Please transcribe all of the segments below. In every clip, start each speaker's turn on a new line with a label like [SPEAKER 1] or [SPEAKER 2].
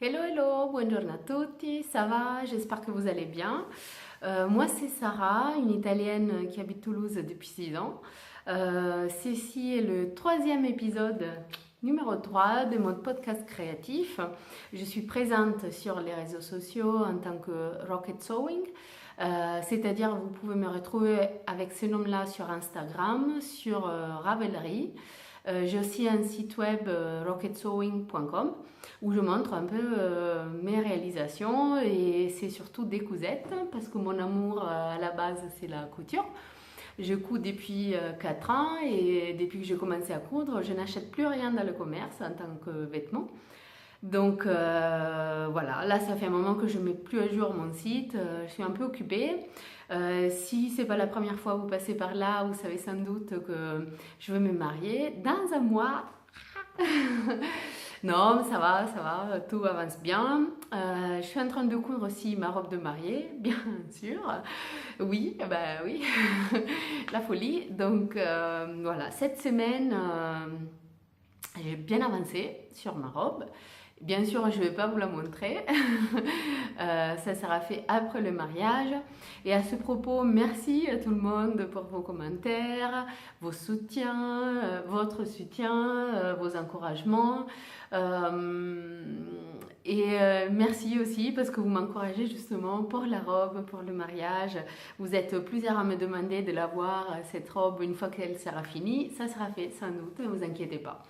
[SPEAKER 1] Hello, hello, buongiorno a tutti, ça va? J'espère que vous allez bien. Moi, c'est Sarah, une Italienne qui habite Toulouse depuis 6 ans. Ceci est le troisième épisode numéro 3 de mon podcast créatif. Je suis présente sur les réseaux sociaux en tant que Rocket Sewing. C'est-à-dire vous pouvez me retrouver avec ce nom-là sur Instagram, sur Ravelry. J'ai aussi un site web rocketsewing.com où je montre un peu mes réalisations et c'est surtout des cousettes parce que mon amour à la base c'est la couture. Je couds depuis 4 ans et depuis que j'ai commencé à coudre, je n'achète plus rien dans le commerce en tant que vêtements. Donc voilà, là ça fait un moment que je ne mets plus à jour mon site, je suis un peu occupée. Si c'est pas la première fois que vous passez par là, vous savez sans doute que je veux me marier dans un mois. Non, mais ça va, tout avance bien. Je suis en train de coudre aussi ma robe de mariée, bien sûr. Oui, bah oui, la folie. Donc voilà, cette semaine, j'ai bien avancé sur ma robe. Bien sûr, je ne vais pas vous la montrer. Ça sera fait après le mariage. Et à ce propos, merci à tout le monde pour vos commentaires, vos soutiens, votre soutien, vos encouragements. Merci aussi parce que vous m'encouragez justement pour la robe, pour le mariage. Vous êtes plusieurs à me demander de la voir, cette robe, une fois qu'elle sera finie. Ça sera fait sans doute, ne vous inquiétez pas.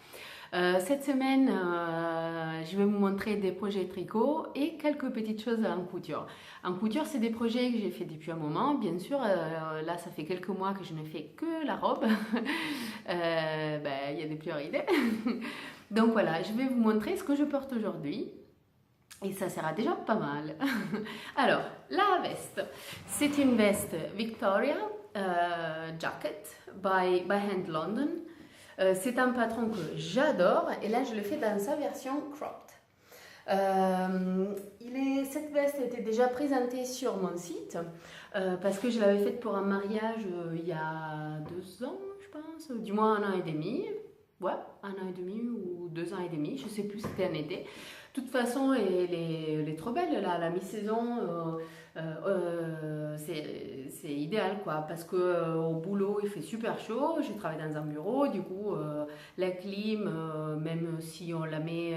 [SPEAKER 1] Cette semaine, je vais vous montrer des projets tricot et quelques petites choses en couture. En couture, c'est des projets que j'ai fait depuis un moment. Bien sûr, là, ça fait quelques mois que je ne fais que la robe. Il y a des priorités. Donc voilà, je vais vous montrer ce que je porte aujourd'hui. Et ça sera déjà pas mal. Alors, la veste. C'est une veste Victoria Jacket by Hand London. C'est un patron que j'adore et là je le fais dans sa version cropped. Cette veste était déjà présentée sur mon site parce que je l'avais faite pour un mariage il y a 2 ans, je pense, du moins 1 an et demi. Ouais, 1 an et demi ou 2 ans et demi, je sais plus, c'était un été. De toute façon, elle est trop belle là, la mi-saison. C'est idéal quoi parce que au boulot il fait super chaud, je travaille dans un bureau, du coup la clim, même si on la met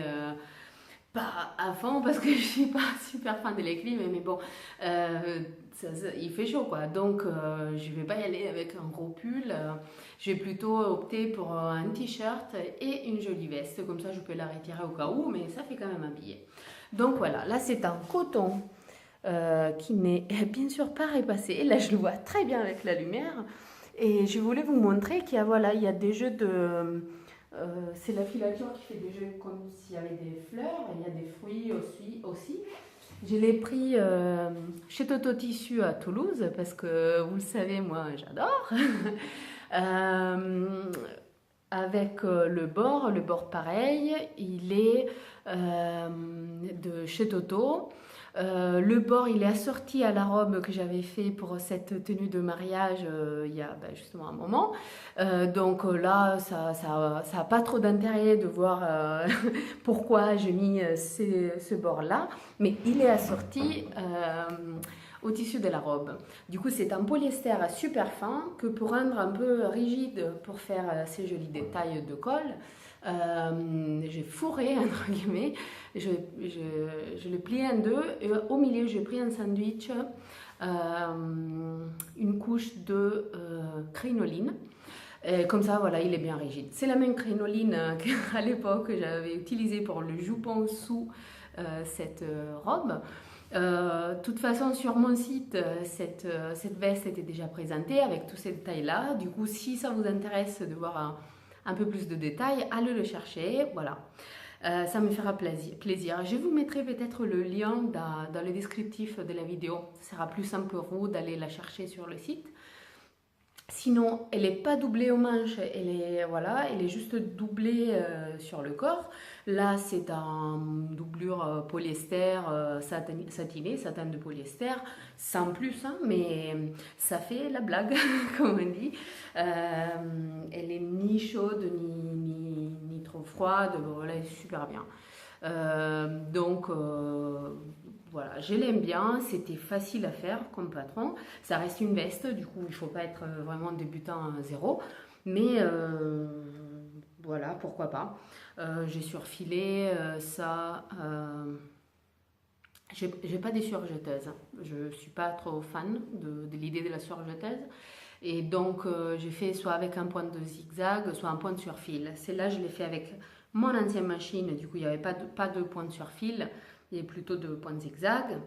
[SPEAKER 1] pas à fond parce que je suis pas super fan de la clim, mais bon, il fait chaud quoi, donc je vais pas y aller avec un gros pull, je vais plutôt opter pour un t-shirt et une jolie veste, comme ça je peux la retirer au cas où, mais ça fait quand même habillé. Donc voilà, là c'est un coton qui n'est bien sûr pas repassé. Là, je le vois très bien avec la lumière. Et je voulais vous montrer qu'il y a, voilà, il y a des jeux de... c'est la filature qui fait des jeux comme s'il y avait des fleurs. Il y a des fruits aussi. Je l'ai pris chez Toto Tissu à Toulouse parce que, vous le savez, moi, j'adore. Avec le bord pareil, il est de chez Toto. Le bord, il est assorti à la robe que j'avais fait pour cette tenue de mariage il y a justement un moment. Donc là, ça a pas trop d'intérêt de voir pourquoi j'ai mis ce bord-là. Mais il est assorti au tissu de la robe. Du coup, c'est un polyester super fin que pour rendre un peu rigide, pour faire ces jolis détails de col, j'ai fourré, entre guillemets, je l'ai plié en deux et au milieu j'ai pris un sandwich, une couche de crinoline. Et comme ça, voilà, il est bien rigide. C'est la même crinoline qu'à l'époque j'avais utilisée pour le jupon sous cette robe. De toute façon, sur mon site, cette veste était déjà présentée avec tous ces détails-là. Du coup, si ça vous intéresse de voir un peu plus de détails, allez le chercher. Voilà. Ça me fera plaisir. Je vous mettrai peut-être le lien dans le descriptif de la vidéo. Ce sera plus simple pour vous d'aller la chercher sur le site. Sinon, elle n'est pas doublée aux manches, elle est juste doublée sur le corps. Là, c'est en doublure polyester satiné, satin de polyester, sans plus, hein, mais ça fait la blague, comme on dit. Elle est ni chaude ni trop froide, voilà, elle est super bien. Donc voilà, je l'aime bien, c'était facile à faire comme patron. Ça reste une veste, du coup il ne faut pas être vraiment débutant à zéro. Mais voilà, pourquoi pas. J'ai surfilé ça. J'ai pas des surjeteuses. Je suis pas trop fan de l'idée de la surjeteuse. Et donc j'ai fait soit avec un point de zigzag, soit un point de surfil. Celle-là, je l'ai fait avec mon ancienne machine. Du coup, il n'y avait pas de point de surfil, il y avait plutôt de point de zigzag.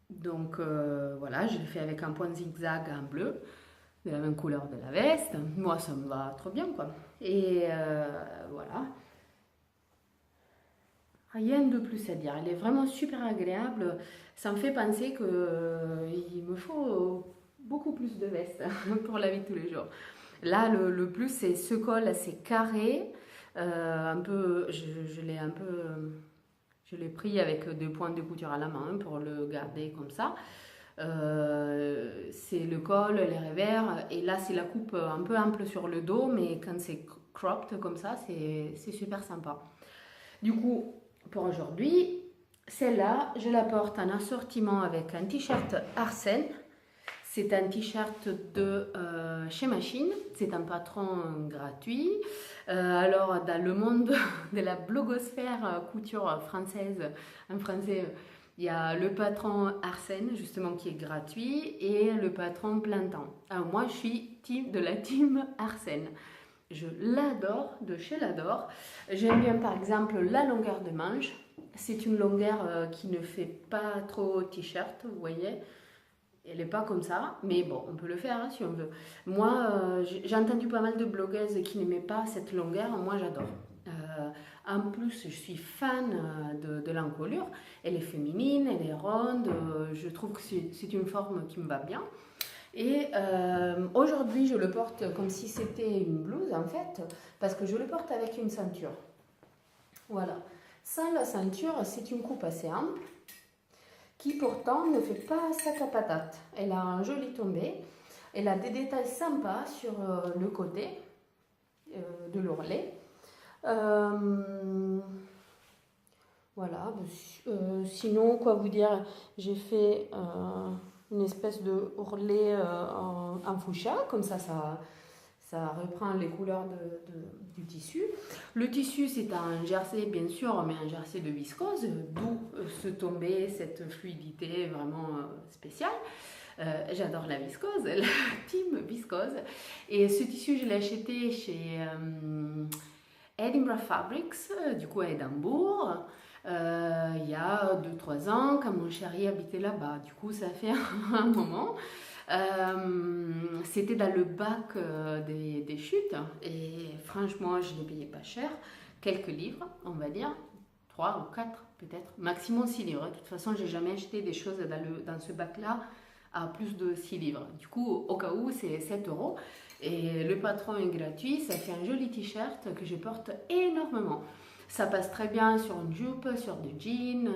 [SPEAKER 1] Donc voilà, je l'ai fait avec un point de zigzag en bleu, de la même couleur de la veste. Moi, ça me va trop bien, quoi. Et voilà. Rien de plus à dire. Elle est vraiment super agréable. Ça me fait penser que il me faut beaucoup plus de vestes pour la vie de tous les jours. Là, le plus, c'est ce col assez carré. Un peu, je l'ai un peu, je l'ai pris avec deux points de couture à la main pour le garder comme ça. C'est le col, les revers, et là c'est la coupe un peu ample sur le dos, mais quand c'est cropped comme ça, c'est super sympa. Du coup, pour aujourd'hui, celle-là, je la porte en assortiment avec un t-shirt Arsène. C'est un t-shirt de chez Machine, c'est un patron gratuit. Alors, dans le monde de la blogosphère couture française, en français, il y a le patron Arsène, justement, qui est gratuit, et le patron plein temps. Alors, moi, je suis de la team Arsène. Je l'adore, de chez l'adore. J'aime bien, par exemple, la longueur de manche. C'est une longueur qui ne fait pas trop t-shirt, vous voyez. Elle n'est pas comme ça, mais bon, on peut le faire hein, si on veut. Moi, j'ai entendu pas mal de blogueuses qui n'aimaient pas cette longueur. Moi, j'adore. En plus, je suis fan de l'encolure. Elle est féminine, elle est ronde. Je trouve que c'est une forme qui me va bien. Et aujourd'hui, je le porte comme si c'était une blouse en fait, parce que je le porte avec une ceinture. Voilà. Sans la ceinture, c'est une coupe assez ample, qui pourtant ne fait pas sac à patate. Elle a un joli tombé, elle a des détails sympas sur le côté de l'ourlet. Voilà. Sinon, quoi vous dire, j'ai fait une espèce de ourlet en fuchsia, comme ça reprend les couleurs du tissu. Le tissu, c'est un jersey, bien sûr, mais un jersey de viscose, d'où ce tombé, cette fluidité vraiment spéciale. J'adore la viscose, la team viscose. Et ce tissu, je l'ai acheté chez Edinburgh Fabrics, du coup à Édimbourg. Il y a 2-3 ans, quand mon chéri habitait là-bas. Du coup, ça fait un moment. C'était dans le bac des chutes. Et franchement, je l'ai payé pas cher. Quelques livres, on va dire. 3 ou 4 peut-être. Maximum 6 livres. De toute façon, j'ai jamais acheté des choses dans ce bac-là à plus de 6 livres. Du coup, au cas où, c'est 7 euros. Et le patron est gratuit. Ça fait un joli t-shirt que je porte énormément. Ça passe très bien sur une jupe, sur des jeans,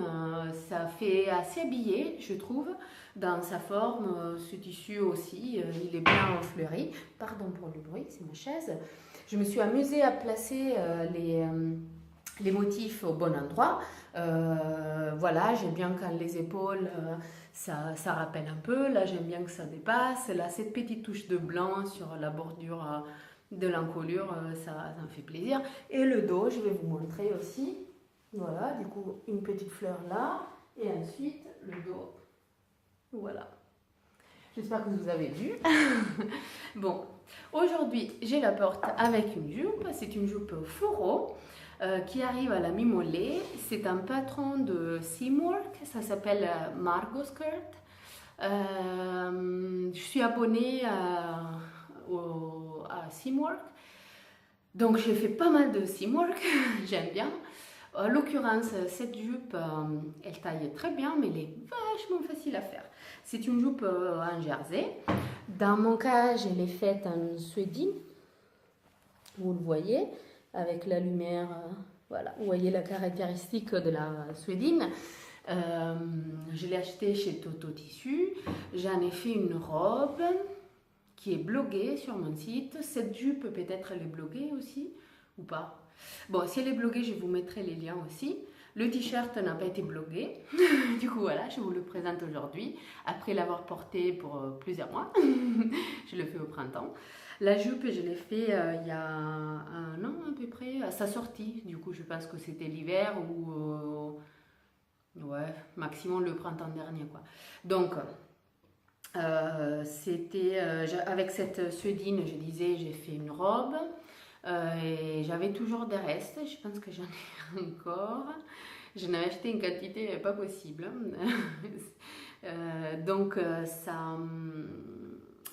[SPEAKER 1] ça fait assez habillé, je trouve, dans sa forme. Ce tissu aussi, il est bien fleuri. Pardon pour le bruit, c'est ma chaise. Je me suis amusée à placer les motifs au bon endroit. Voilà, j'aime bien quand les épaules, ça rappelle un peu. Là, j'aime bien que ça dépasse. Là, cette petite touche de blanc sur la bordure de l'encolure, ça me fait plaisir. Et le dos, je vais vous montrer aussi. Voilà, du coup, une petite fleur là. Et ensuite, le dos. Voilà. J'espère que vous avez vu. Bon, aujourd'hui, je la porte avec une jupe. C'est une jupe fourreau qui arrive à la mi-mollet. C'est un patron de Seamwork. Ça s'appelle Margot Skirt. Je suis abonnée à Seamwork. Donc j'ai fait pas mal de Seamwork, j'aime bien. En l'occurrence, cette jupe, elle taille très bien, mais elle est vachement facile à faire. C'est une jupe en jersey. Dans mon cas, je l'ai faite en suédine. Vous le voyez, avec la lumière, voilà. Vous voyez la caractéristique de la suédine. Je l'ai acheté chez Toto Tissu. J'en ai fait une robe qui est bloguée sur mon site. Cette jupe, peut-être elle est bloguée aussi, ou pas. Bon, si elle est bloguée, je vous mettrai les liens aussi. Le t-shirt n'a pas été bloqué, du coup voilà, je vous le présente aujourd'hui, après l'avoir porté pour plusieurs mois, je le fais au printemps. La jupe, je l'ai fait il y a un an à peu près, à sa sortie, du coup je pense que c'était l'hiver ou ouais, maximum le printemps dernier quoi. Donc c'était avec cette suédine, je disais, j'ai fait une robe. Et j'avais toujours des restes, je pense que j'en ai encore. J'en avais acheté une quantité pas possible.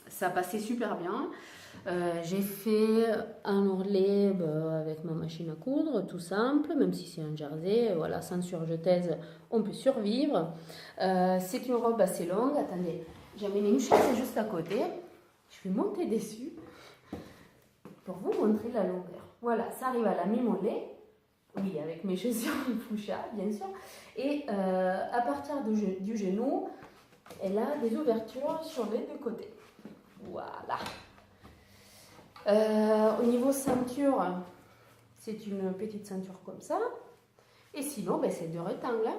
[SPEAKER 1] Ça passait super bien. J'ai fait un ourlet avec ma machine à coudre, tout simple, même si c'est un jersey, voilà, sans surjetaise, on peut survivre. C'est une robe assez longue. Attendez, j'ai amené une chaise juste à côté. Je vais monter dessus pour vous montrer la longueur. Voilà, ça arrive à la mi-mollet. Oui, avec mes chaussures fuchsia, bien sûr. Et à partir du genou, elle a des ouvertures sur les deux côtés. Voilà. Au niveau ceinture, c'est une petite ceinture comme ça. Et sinon, ben, c'est deux rectangles,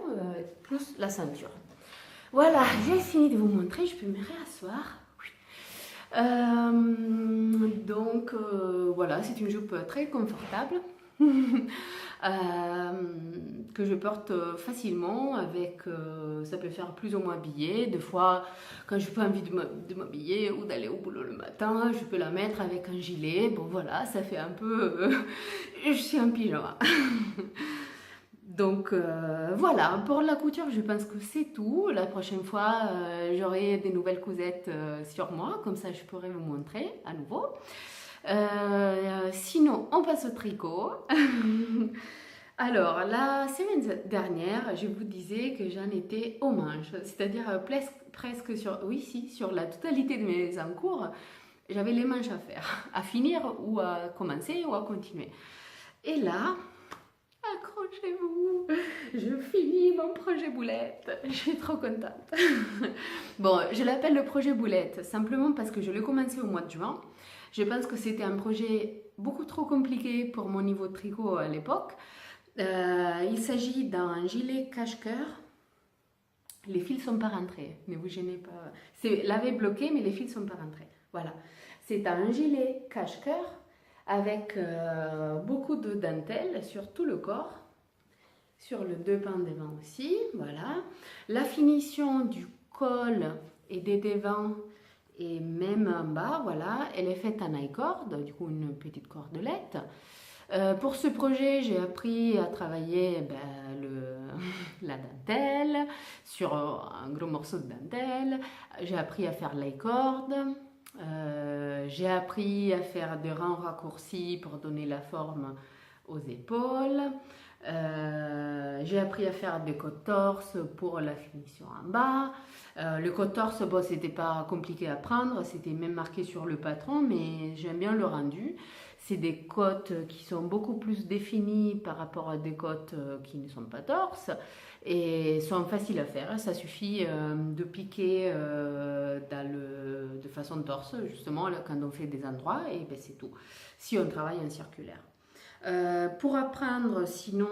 [SPEAKER 1] plus la ceinture. Voilà, j'ai fini de vous montrer. Je peux me réasseoir. Voilà, c'est une jupe très confortable que je porte facilement avec, ça peut faire plus ou moins habillé. Des fois, quand je n'ai pas envie de m'habiller ou d'aller au boulot le matin, je peux la mettre avec un gilet. Bon voilà, ça fait un peu, je suis en pyjama. Donc voilà, pour la couture, je pense que c'est tout. La prochaine fois, j'aurai des nouvelles cousettes sur moi, comme ça je pourrai vous montrer à nouveau. Sinon, on passe au tricot. Alors, la semaine dernière, je vous disais que j'en étais aux manches, c'est-à-dire presque sur la totalité de mes encours, j'avais les manches à faire, à finir ou à commencer ou à continuer. Et là, accrochez-vous, je finis mon projet boulette, je suis trop contente. Bon, je l'appelle le projet boulette simplement parce que je l'ai commencé au mois de juin. Je pense que c'était un projet beaucoup trop compliqué pour mon niveau de tricot à l'époque. Il s'agit d'un gilet cache-cœur. Les fils sont pas rentrés, ne vous gênez pas. C'est lavé bloqué, mais les fils sont pas rentrés. Voilà, c'est un gilet cache-cœur avec beaucoup de dentelle sur tout le corps, sur le deux pans devant aussi, voilà. La finition du col et des devants et même en bas, voilà, elle est faite en high cord, du coup une petite cordelette. Pour ce projet, j'ai appris à travailler la dentelle, sur un gros morceau de dentelle. J'ai appris à faire l'high cord. J'ai appris à faire des rangs raccourcis pour donner la forme aux épaules. J'ai appris à faire des côtes-torse pour la finition en bas. Le côte-torse, bon, c'était pas compliqué à prendre, c'était même marqué sur le patron, mais j'aime bien le rendu. C'est des côtes qui sont beaucoup plus définies par rapport à des côtes qui ne sont pas torse et sont faciles à faire. Ça suffit de piquer de façon torse, justement, là, quand on fait des endroits, et ben, c'est tout, si on travaille en circulaire. Pour apprendre sinon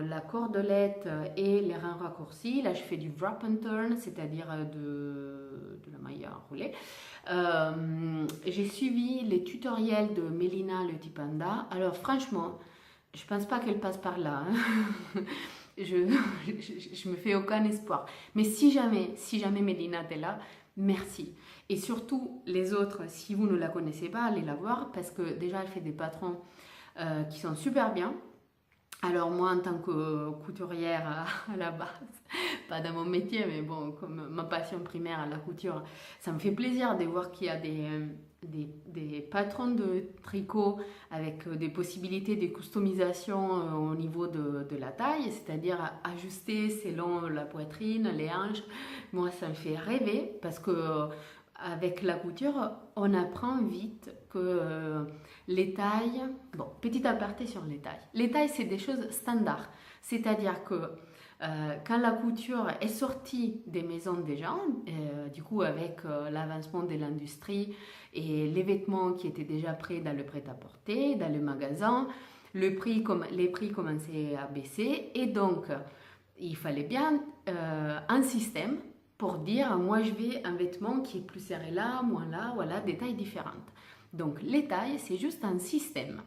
[SPEAKER 1] la cordelette et les reins raccourcis, là je fais du wrap and turn, c'est-à-dire de la maille enroulée. J'ai suivi les tutoriels de Mélina Le Tipanda. Alors franchement, je pense pas qu'elle passe par là. Hein. Je me fais aucun espoir. Mais si jamais Mélina est là, merci. Et surtout les autres, si vous ne la connaissez pas, allez la voir parce que déjà elle fait des patrons qui sont super bien. Alors moi en tant que couturière à la base, pas dans mon métier mais bon comme ma passion primaire à la couture, ça me fait plaisir de voir qu'il y a des patrons de tricot avec des possibilités de customisation au niveau de la taille, c'est-à-dire ajuster selon la poitrine, les hanches. Moi ça me fait rêver parce que avec la couture, on apprend vite que les tailles... Bon, petit aparté sur les tailles. Les tailles, c'est des choses standards. C'est-à-dire que quand la couture est sortie des maisons des gens, du coup avec l'avancement de l'industrie et les vêtements qui étaient déjà prêts dans le prêt-à-porter, dans le magasin, les prix commençaient à baisser et donc il fallait bien un système pour dire moi je veux un vêtement qui est plus serré là, moins là, voilà, des tailles différentes. Donc les tailles, c'est juste un système.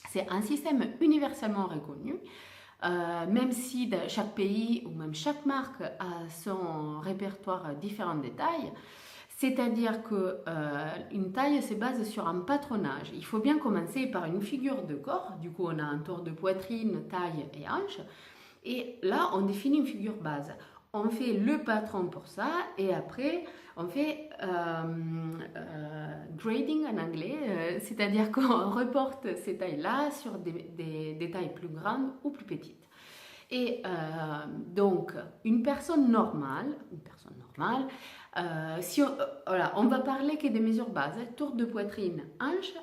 [SPEAKER 1] C'est un système universellement reconnu, même si chaque pays ou même chaque marque a son répertoire différent de tailles. C'est-à-dire qu'une taille se base sur un patronage. Il faut bien commencer par une figure de corps. Du coup, on a un tour de poitrine, taille et hanche. Et là, on définit une figure base. On fait le patron pour ça et après, on fait grading en anglais, c'est-à-dire qu'on reporte ces tailles-là sur des tailles plus grandes ou plus petites. Et donc, une personne normale, si voilà, on va parler que des mesures bases, tour de poitrine, hanche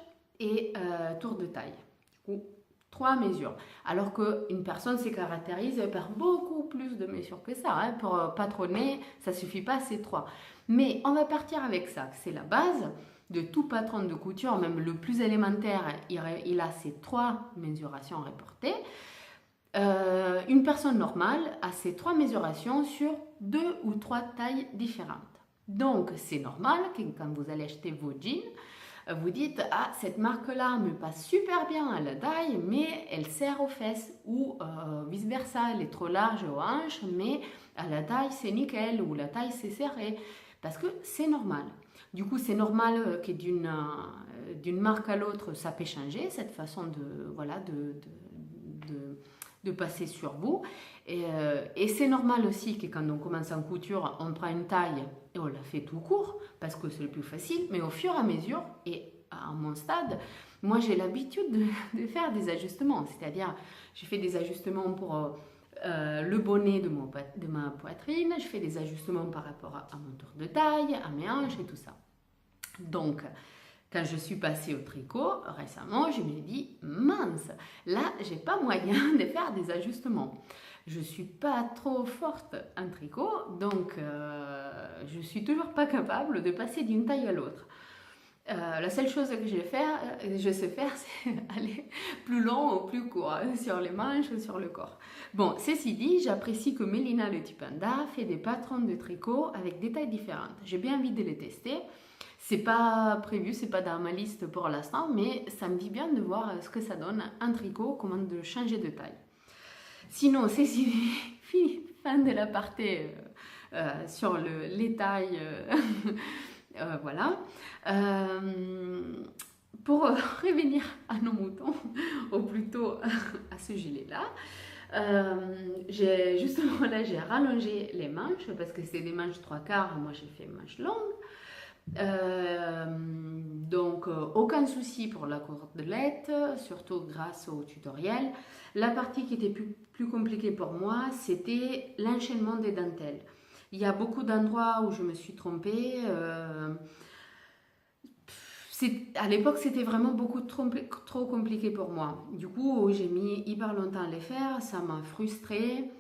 [SPEAKER 1] et tour de taille. Du coup, 3 mesures. Alors qu'une personne se caractérise par beaucoup plus de mesures que ça. Hein. Pour patronner, ça ne suffit pas ces 3. Mais on va partir avec ça. C'est la base de tout patron de couture, même le plus élémentaire, il a ces 3 mesurations reportées. Une personne normale a ces 3 mesurations sur 2 ou 3 tailles différentes. Donc, c'est normal que quand vous allez acheter vos jeans, vous dites « Ah, cette marque-là me passe super bien à la taille, mais elle serre aux fesses. » Ou vice-versa, elle est trop large aux hanches, mais à la taille, c'est nickel. Ou la taille, c'est serré. Parce que c'est normal. Du coup, c'est normal que d'une marque à l'autre, ça peut changer, cette façon de passer sur vous. Et c'est normal aussi que quand on commence en couture, on prend une taille et on la fait tout court parce que c'est le plus facile, mais au fur et à mesure, et à mon stade, moi j'ai l'habitude de faire des ajustements, c'est-à-dire je fais des ajustements pour le bonnet de ma poitrine, je fais des ajustements par rapport à mon tour de taille, à mes hanches et tout ça. Donc, quand je suis passée au tricot récemment, je me dis mince, là j'ai pas moyen de faire des ajustements. Je suis pas trop forte en tricot, donc je suis toujours pas capable de passer d'une taille à l'autre. La seule chose que je sais faire, c'est aller plus long ou plus court, sur les manches ou sur le corps. Bon, ceci dit, j'apprécie que Mélina le petit panda fait des patrons de tricot avec des tailles différentes. J'ai bien envie de les tester. C'est pas prévu, c'est pas dans ma liste pour l'instant, mais ça me dit bien de voir ce que ça donne un tricot, comment de changer de taille. Sinon, c'est fin de la partie sur les tailles. Voilà. Pour revenir à nos moutons, ou plutôt à ce gilet-là, j'ai rallongé les manches parce que c'est des manches 3/4, moi j'ai fait manches longues. Donc aucun souci pour la cordelette, surtout grâce au tutoriel. La partie qui était plus compliquée pour moi, c'était l'enchaînement des dentelles. Il y a beaucoup d'endroits où je me suis trompée. À l'époque, c'était vraiment beaucoup trop compliqué pour moi. Du coup, j'ai mis hyper longtemps à les faire. Ça m'a frustrée.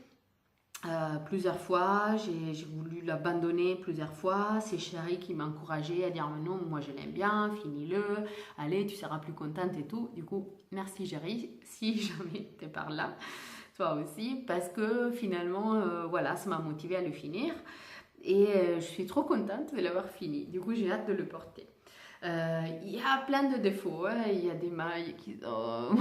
[SPEAKER 1] Plusieurs fois, j'ai voulu l'abandonner plusieurs fois. C'est Chérie qui m'a encouragée à dire mais non, moi je l'aime bien, finis-le, allez, tu seras plus contente et tout. Du coup, merci Chérie, si jamais tu es par là, toi aussi, parce que finalement, voilà, ça m'a motivée à le finir et je suis trop contente de l'avoir fini. Du coup, j'ai hâte de le porter. Il y a plein de défauts, hein. Il y a des mailles qui ont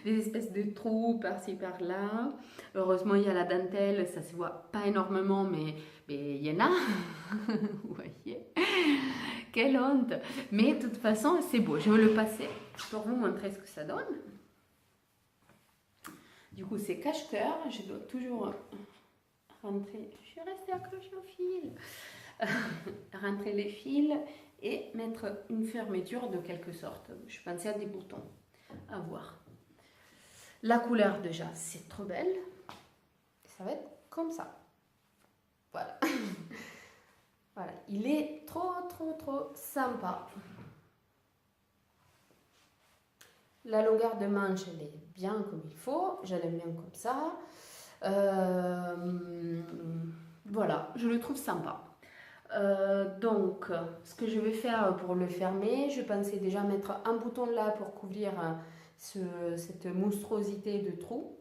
[SPEAKER 1] des espèces de trous par-ci par-là. Heureusement, il y a la dentelle, ça se voit pas énormément, mais il y en a. Vous voyez, quelle honte! Mais de toute façon, c'est beau. Je vais le passer pour vous montrer ce que ça donne. Du coup, c'est cache-cœur. Je dois toujours rentrer. Je suis restée accrochée au fil. Rentrer les fils et mettre une fermeture de quelque sorte. Je pensais à des boutons à voir. La couleur déjà, c'est trop belle. Ça va être comme ça. Voilà. Voilà, il est trop sympa. La longueur de manche, elle est bien comme il faut. Je l'aime bien comme ça. Voilà, je le trouve sympa. Donc, ce que je vais faire pour le fermer, je pensais déjà mettre un bouton là pour couvrir cette monstruosité de trou.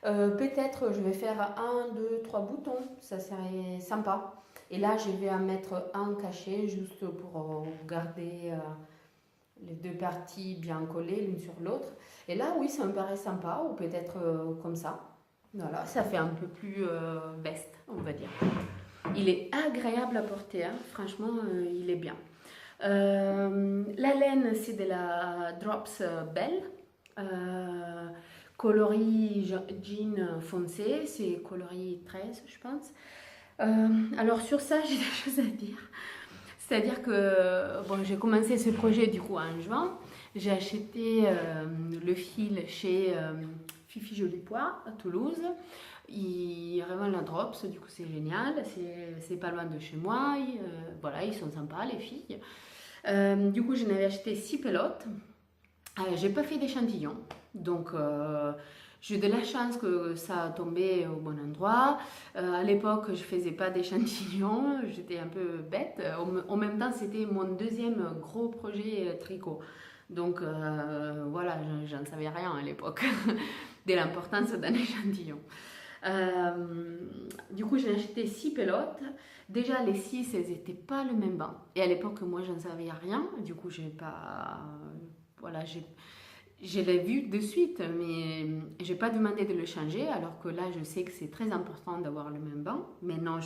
[SPEAKER 1] Peut-être je vais faire un, deux, trois boutons, ça serait sympa. Et là, je vais en mettre un caché juste pour garder les deux parties bien collées l'une sur l'autre. Et là, oui, ça me paraît sympa, ou peut-être comme ça. Voilà, ça fait un peu plus best, on va dire. Il est agréable à porter, hein. Franchement, il est bien. La laine, c'est de la Drops Belle. Coloris jean foncé, c'est coloris 13, je pense. Alors sur ça, j'ai des choses à dire. C'est-à-dire que bon, j'ai commencé ce projet du coup en juin. J'ai acheté le fil chez Fifi Jolipois à Toulouse. Ils revendent la Drops, du coup c'est génial. C'est pas loin de chez moi. Voilà, ils sont sympas les filles. Du coup, j'en avais acheté 6 pelotes. J'ai pas fait d'échantillon, donc j'ai de la chance que ça a tombé au bon endroit. À l'époque, je faisais pas d'échantillon, j'étais un peu bête. En même temps, c'était mon deuxième gros projet tricot. Donc voilà, j'en savais rien à l'époque de l'importance d'un échantillon. Du coup, j'ai acheté 6 pelotes. Déjà, les 6, elles n'étaient pas le même banc. Et à l'époque, moi, j'en savais rien. Du coup, j'ai pas... Voilà, je l'ai vu de suite, mais j'ai pas demandé de le changer, alors que là, je sais que c'est très important d'avoir le même banc. Maintenant,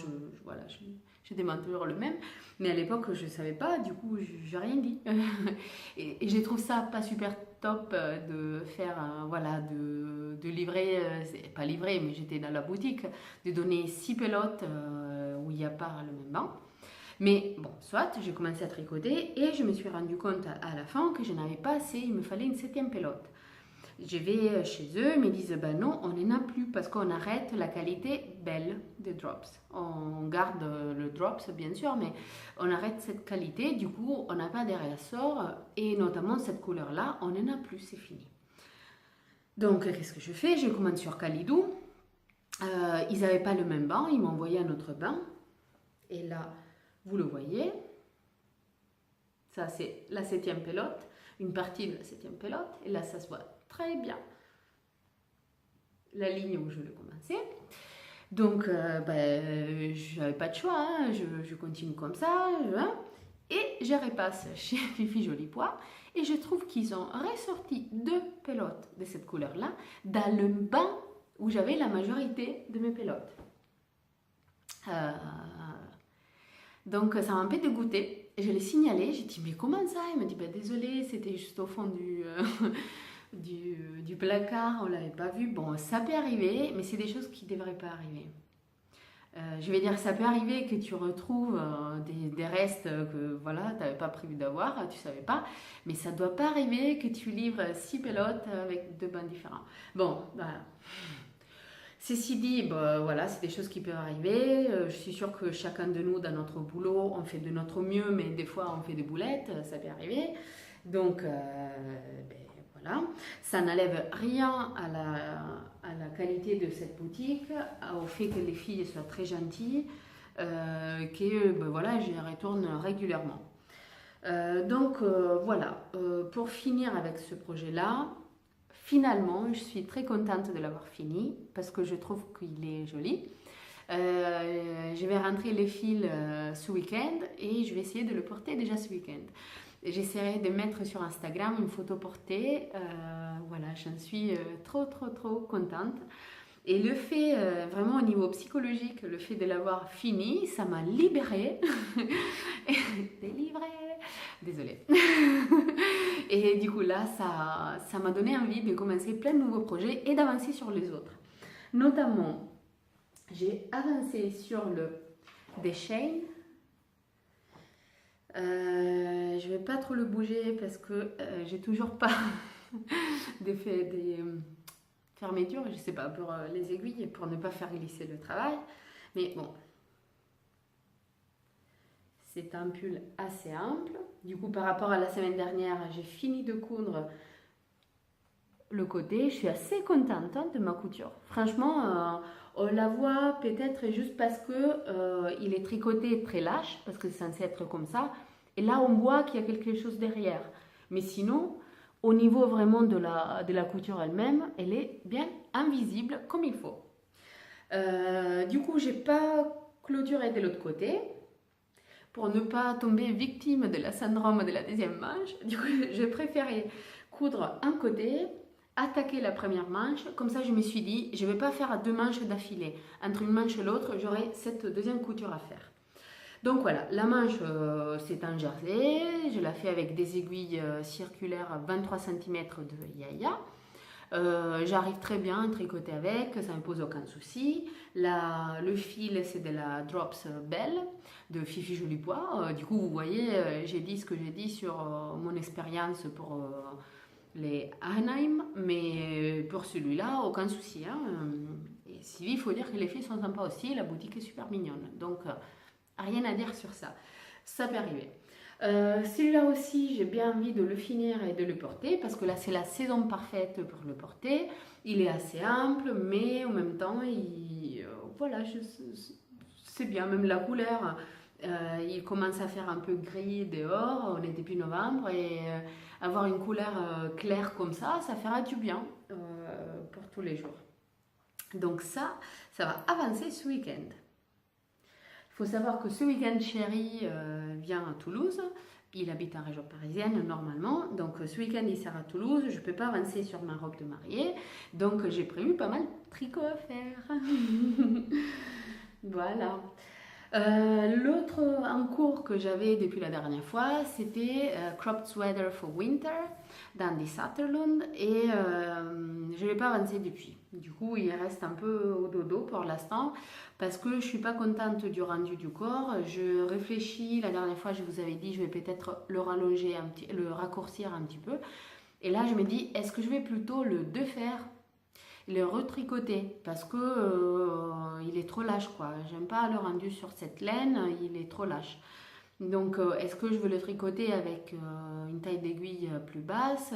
[SPEAKER 1] voilà, je demande toujours le même. Mais à l'époque, je savais pas, du coup, j'ai rien dit. Et je trouve ça pas super top de faire, voilà, de livrer, pas livrer, mais j'étais dans la boutique, de donner 6 pelotes où il n'y a pas le même banc. Mais bon, soit, j'ai commencé à tricoter et je me suis rendu compte à la fin que je n'avais pas assez, il me fallait une 7e pelote. Je vais chez eux, ils me disent ben non, on n'en a plus parce qu'on arrête la qualité belle des drops. On garde le drops bien sûr, mais on arrête cette qualité, du coup on n'a pas de réassort et notamment cette couleur-là, on n'en a plus, c'est fini. Donc qu'est-ce que je fais? Je commande sur Kalidou. Ils n'avaient pas le même banc, ils m'ont envoyé un autre banc et là. Vous le voyez, ça c'est la 7e pelote, une partie de la 7e pelote, et là ça se voit très bien la ligne où je l'ai commencé. Donc je n'avais pas de choix, hein, je continue comme ça, et je repasse chez Fifi Jolipois, et je trouve qu'ils ont ressorti 2 pelotes de cette couleur-là dans le banc où j'avais la majorité de mes pelotes. Donc ça m'a un peu dégoûtée. Je l'ai signalé, j'ai dit mais comment ça? Il m'a dit désolé, c'était juste au fond du placard, on ne l'avait pas vu. Bon, ça peut arriver, mais c'est des choses qui ne devraient pas arriver. Je vais dire, ça peut arriver que tu retrouves des restes que voilà, tu n'avais pas prévu d'avoir, tu ne savais pas, mais ça ne doit pas arriver que tu livres 6 pelotes avec 2 bancs différents. Bon, voilà. Ceci dit, voilà, c'est des choses qui peuvent arriver. Je suis sûre que chacun de nous, dans notre boulot, on fait de notre mieux, mais des fois, on fait des boulettes, ça peut arriver. Donc, voilà. Ça n'enlève rien à la qualité de cette boutique, au fait que les filles soient très gentilles, que voilà, je les retourne régulièrement. Donc, voilà. Pour finir avec ce projet-là, finalement, je suis très contente de l'avoir fini parce que je trouve qu'il est joli. Je vais rentrer les fils ce week-end et je vais essayer de le porter déjà ce week-end. J'essaierai de mettre sur Instagram une photo portée. Voilà, j'en suis trop contente. Et le fait, vraiment au niveau psychologique, le fait de l'avoir fini, ça m'a libérée. Délivrée. Désolée. Et du coup là, ça m'a donné envie de commencer plein de nouveaux projets et d'avancer sur les autres. Notamment, j'ai avancé sur le Chain. Je vais pas trop le bouger parce que j'ai toujours pas des fermetures, je sais pas, pour les aiguilles, pour ne pas faire glisser le travail. Mais bon, c'est un pull assez ample. Du coup, par rapport à la semaine dernière, j'ai fini de coudre le côté. Je suis assez contente de ma couture. Franchement, on la voit peut-être juste parce que il est tricoté très lâche, parce que c'est censé être comme ça. Et là, on voit qu'il y a quelque chose derrière. Mais sinon, au niveau vraiment de la couture elle-même, elle est bien invisible comme il faut. Du coup, j'ai pas clôturé de l'autre côté pour ne pas tomber victime de la syndrome de la deuxième manche. Du coup, j'ai préféré coudre un côté, attaquer la première manche. Comme ça, je me suis dit, je ne vais pas faire deux manches d'affilée. Entre une manche et l'autre, j'aurai cette deuxième couture à faire. Donc voilà, la manche, c'est un jersey. Je la fais avec des aiguilles circulaires 23 cm de Yaya. J'arrive très bien à tricoter avec, ça ne me pose aucun souci. Le fil, c'est de la Drops Belle de Fifi Jolipois. Du coup, vous voyez, j'ai dit ce que j'ai dit sur mon expérience pour les Arnhem, mais pour celui-là, aucun souci. Hein. Et Sylvie, il faut dire que les filles sont sympas aussi, la boutique est super mignonne. Donc, rien à dire sur ça. Ça peut arriver. Celui-là aussi, j'ai bien envie de le finir et de le porter parce que là, c'est la saison parfaite pour le porter. Il est assez ample, mais en même temps, voilà, c'est bien. Même la couleur, il commence à faire un peu gris dehors. On est début novembre et avoir une couleur claire comme ça fera du bien pour tous les jours. Donc ça va avancer ce week-end. Il faut savoir que ce week-end, Chéri vient à Toulouse. Il habite en région parisienne normalement. Donc ce week-end, il sera à Toulouse. Je ne peux pas avancer sur ma robe de mariée. Donc j'ai prévu pas mal de tricot à faire. Voilà. L'autre en cours que j'avais depuis la dernière fois, c'était Cropped Sweater for Winter d'Andy Sutherland et je ne l'ai pas avancé depuis. Du coup, il reste un peu au dodo pour l'instant parce que je ne suis pas contente du rendu du corps. Je réfléchis, la dernière fois je vous avais dit je vais peut-être le rallonger, le raccourcir un petit peu. Et là je me dis, est-ce que je vais plutôt le défaire, le retricoter parce que il est trop lâche quoi. J'aime pas le rendu sur cette laine, il est trop lâche. Donc est-ce que je veux le tricoter avec une taille d'aiguille plus basse,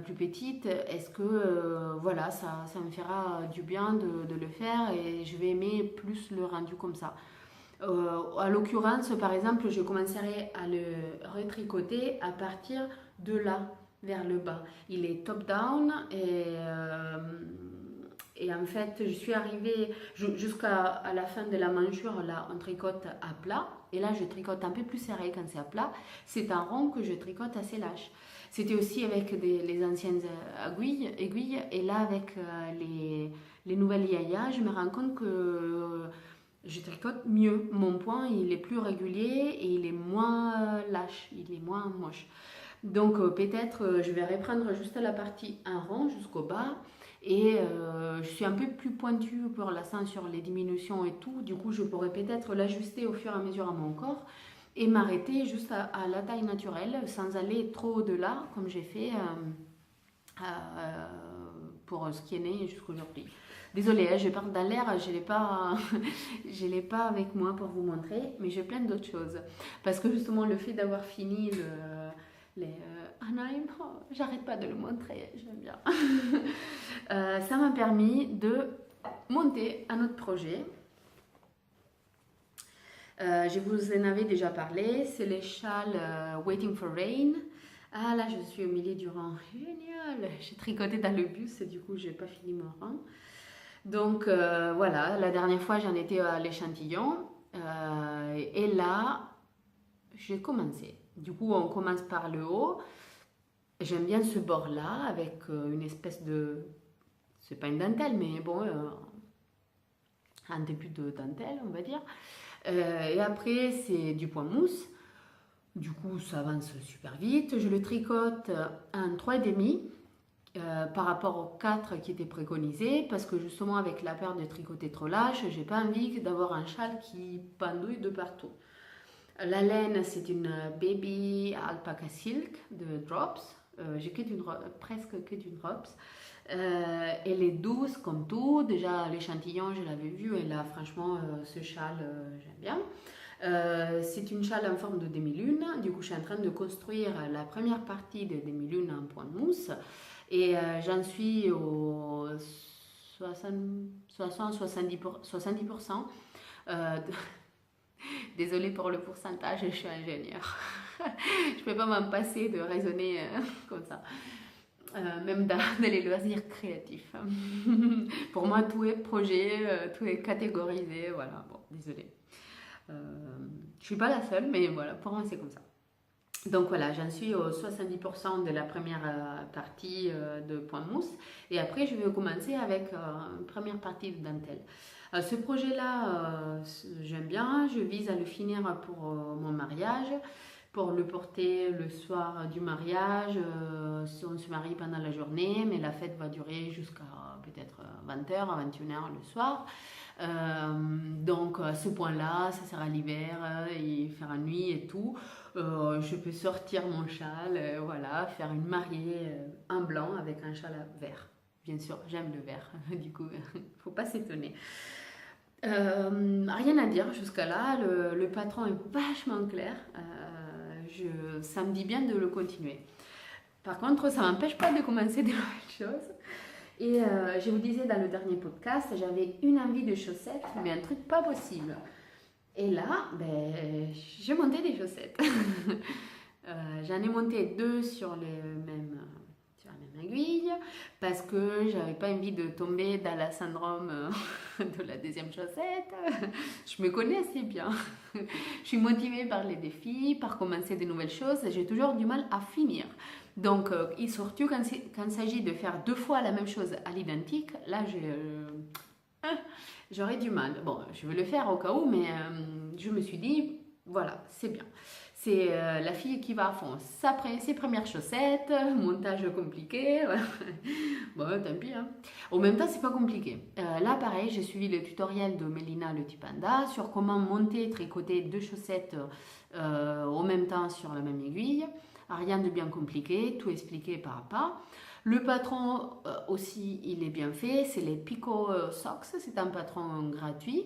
[SPEAKER 1] plus petite? Est-ce que voilà, ça me fera du bien de le faire et je vais aimer plus le rendu comme ça. À l'occurrence, par exemple, je commencerai à le retricoter à partir de là, vers le bas. Il est top-down et en fait, je suis arrivée jusqu'à la fin de la manchure, là, on tricote à plat. Et là, je tricote un peu plus serré quand c'est à plat. C'est un rond que je tricote assez lâche. C'était aussi avec les anciennes aiguilles. Et là, avec les nouvelles Yaya, je me rends compte que je tricote mieux. Mon point, il est plus régulier et il est moins lâche, il est moins moche. Donc peut-être je vais reprendre juste la partie en rond jusqu'au bas. Et je suis un peu plus pointue pour l'instant sur les diminutions et tout. Du coup, je pourrais peut-être l'ajuster au fur et à mesure à mon corps et m'arrêter juste à la taille naturelle sans aller trop au-delà comme j'ai fait pour ce qui est né jusqu'aujourd'hui. Désolée, hein, je parle dans l'air, je ne l'ai pas avec moi pour vous montrer, mais j'ai plein d'autres choses. Parce que justement, le fait d'avoir fini les Anaheim, j'arrête pas de le montrer, j'aime bien. Ça m'a permis de monter un autre projet. Je vous en avais déjà parlé, c'est les châles Waiting for Rain. Ah là, je suis au milieu du rang. Génial! J'ai tricoté dans le bus et du coup, j'ai pas fini mon rang. Donc voilà, la dernière fois, j'en étais à l'échantillon. Et là, j'ai commencé. Du coup, on commence par le haut. J'aime bien ce bord-là avec une espèce de... C'est pas une dentelle, mais bon, un début de dentelle, on va dire. Et après, c'est du point mousse. Du coup, ça avance super vite. Je le tricote en 3,5 par rapport aux 4 qui étaient préconisés. Parce que justement, avec la peur de tricoter trop lâche, j'ai pas envie d'avoir un châle qui pendouille de partout. La laine, c'est une Baby Alpaca Silk de Drops. J'ai presque que d'une Drops. Elle est douce comme tout. Déjà, l'échantillon, je l'avais vu. Et là, franchement, ce châle, j'aime bien. C'est une châle en forme de demi-lune. Du coup, je suis en train de construire la première partie de demi-lune en point de mousse. Et j'en suis au 60-70%. Désolée pour le pourcentage, je suis ingénieure. Je ne peux pas m'en passer de raisonner comme ça. Même dans les loisirs créatifs. Pour moi, tout est projet, tout est catégorisé. Voilà, bon, désolée. Je ne suis pas la seule, mais voilà, pour moi, c'est comme ça. Donc voilà, j'en suis au 70% de la première partie de point mousse. Et après, je vais commencer avec une première partie de dentelle. Ce projet-là, j'aime bien. Je vise à le finir pour mon mariage, pour le porter le soir du mariage. On se marie pendant la journée, mais la fête va durer jusqu'à peut-être 20h, 21h le soir. Donc à ce point-là, ça sera l'hiver, il fera nuit et tout. Je peux sortir mon châle, voilà, faire une mariée en blanc avec un châle vert. Bien sûr, j'aime le vert, du coup, faut pas s'étonner. Rien à dire jusqu'à là, le patron est vachement clair, ça me dit bien de le continuer. Par contre, ça m'empêche pas de commencer de nouvelles choses. Et je vous disais dans le dernier podcast, j'avais une envie de chaussettes, mais un truc pas possible. Et là, ben, j'ai monté des chaussettes. J'en ai monté 2 sur la même aiguille, parce que j'avais pas envie de tomber dans la syndrome de la deuxième chaussette. Je me connais assez bien. Je suis motivée par les défis, par commencer de nouvelles choses. J'ai toujours du mal à finir. Donc, surtout quand il s'agit de faire 2 fois la même chose à l'identique, là, j'aurais du mal. Bon, je vais le faire au cas où, mais je me suis dit, voilà, c'est bien. C'est la fille qui va à fond. Ses premières chaussettes, montage compliqué. Bon, tant pis. Hein. En même temps, c'est pas compliqué. Là, pareil, j'ai suivi le tutoriel de Mélina le Tipanda sur comment monter et tricoter 2 chaussettes en même temps sur la même aiguille. Rien de bien compliqué, tout expliqué pas à pas. Le patron aussi, il est bien fait, c'est les Pico Socks, c'est un patron gratuit.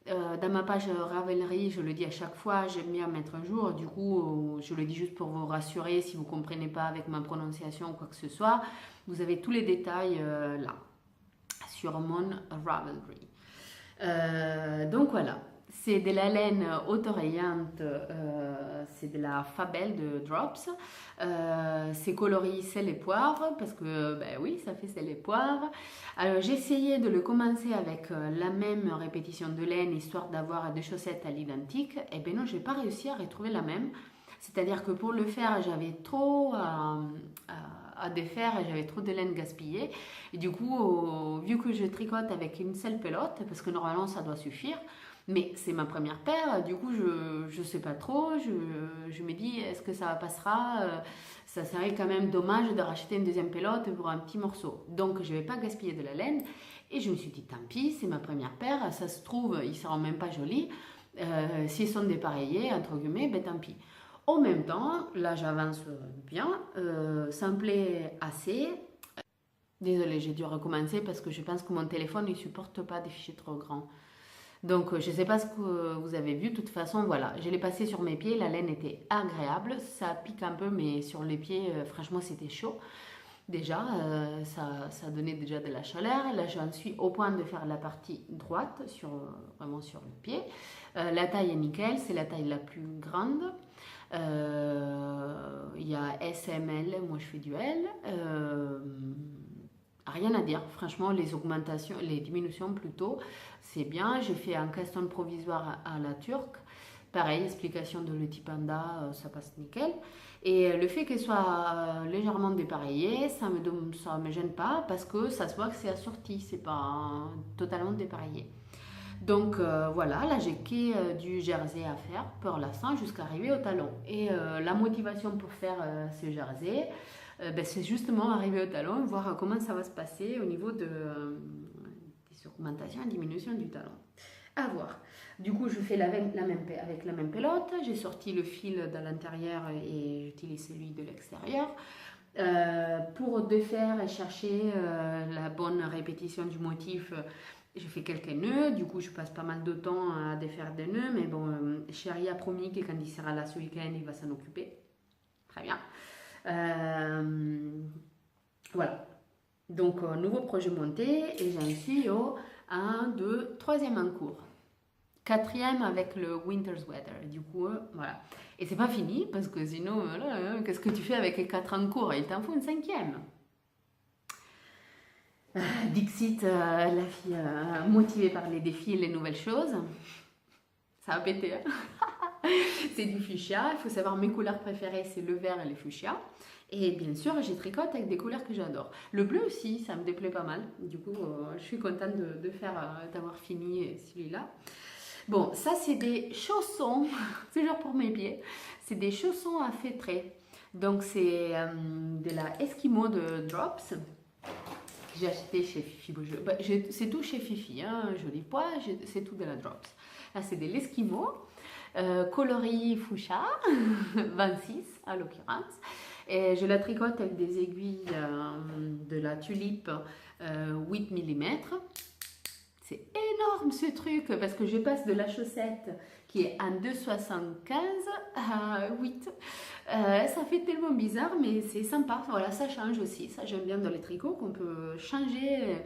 [SPEAKER 1] Dans ma page Ravelry, je le dis à chaque fois, j'aime bien mettre un jour, du coup je le dis juste pour vous rassurer si vous ne comprenez pas avec ma prononciation ou quoi que ce soit. Vous avez tous les détails là, sur mon Ravelry. Donc voilà. C'est de la laine haute oreillante, c'est de la Fabel de Drops. C'est coloris sel et poivre, parce que, ben oui, ça fait sel et poivre. Alors j'ai essayé de le commencer avec la même répétition de laine, histoire d'avoir 2 chaussettes à l'identique. Et ben non, je n'ai pas réussi à retrouver la même. C'est-à-dire que pour le faire, j'avais trop à défaire et j'avais trop de laine gaspillée. Et du coup, vu que je tricote avec une seule pelote, parce que normalement ça doit suffire, mais c'est ma première paire, du coup je sais pas trop, je me dis est-ce que ça passera, ça serait quand même dommage de racheter une deuxième pelote pour un petit morceau. Donc je vais pas gaspiller de la laine et je me suis dit tant pis, c'est ma première paire, ça se trouve ils seront même pas jolis, s'ils sont dépareillés entre guillemets, ben tant pis. En même temps, là j'avance bien, ça me plaît assez. Désolée, j'ai dû recommencer parce que je pense que mon téléphone ne supporte pas des fichiers trop grands. Donc, je ne sais pas ce que vous avez vu. De toute façon, voilà, je l'ai passé sur mes pieds. La laine était agréable. Ça pique un peu, mais sur les pieds, franchement, c'était chaud. Déjà, ça donnait déjà de la chaleur. Là, j'en suis au point de faire la partie droite, vraiment sur le pied. La taille est nickel. C'est la taille la plus grande. Il y a SML. Moi, je fais du L. Rien à dire, franchement, les augmentations, les diminutions plutôt, c'est bien. J'ai fait un caston provisoire à la turque. Pareil, explication de le Tipanda, ça passe nickel. Et le fait qu'elle soit légèrement dépareillée, ça me gêne pas parce que ça se voit que c'est assorti, c'est pas totalement dépareillé. Donc voilà, là j'ai du jersey à faire pour l'instant jusqu'à arriver au talon. Et la motivation pour faire ce jersey, ben, c'est justement arriver au talon, voir comment ça va se passer au niveau des augmentations et diminutions du talon. À voir. Du coup, je fais avec la même pelote. J'ai sorti le fil de l'intérieur et j'utilise celui de l'extérieur. Pour défaire et chercher la bonne répétition du motif, j'ai fait quelques nœuds. Du coup, je passe pas mal de temps à défaire des nœuds. Mais bon, Chéri a promis que quand il sera là ce week-end, il va s'en occuper. Très bien. Voilà. Donc, nouveau projet monté et j'en suis au 1, 2, 3e en cours. quatrième avec le winter sweater. Du coup, voilà. Et c'est pas fini parce que sinon, qu'est-ce que tu fais avec les 4 en cours? Il t'en faut une cinquième. Dixit, la fille motivée par les défis et les nouvelles choses. Ça a pété. Hein. C'est du fuchsia. Il faut savoir mes couleurs préférées, c'est le vert et le fuchsia. Et bien sûr, j'ai tricote avec des couleurs que j'adore. Le bleu aussi, ça me déplaît pas mal. Du coup, je suis contente d'avoir fini celui-là. Bon, ça c'est des chaussons, toujours pour mes pieds. C'est des chaussons à feutrer. Donc c'est de la Eskimo de Drops. J'ai acheté chez Fifi Beaujeu. Bah, c'est tout chez Fifi, hein, Joli Pois, c'est tout de la Drops. Là, c'est de l'Eskimo, coloris fuchsia, 26 à l'occurrence. Et je la tricote avec des aiguilles de la Tulipe 8 mm. C'est énorme ce truc parce que je passe de la chaussette qui est en 2,75 à 8. Ça fait tellement bizarre, mais c'est sympa. Voilà, ça change aussi. Ça, j'aime bien dans les tricots qu'on peut changer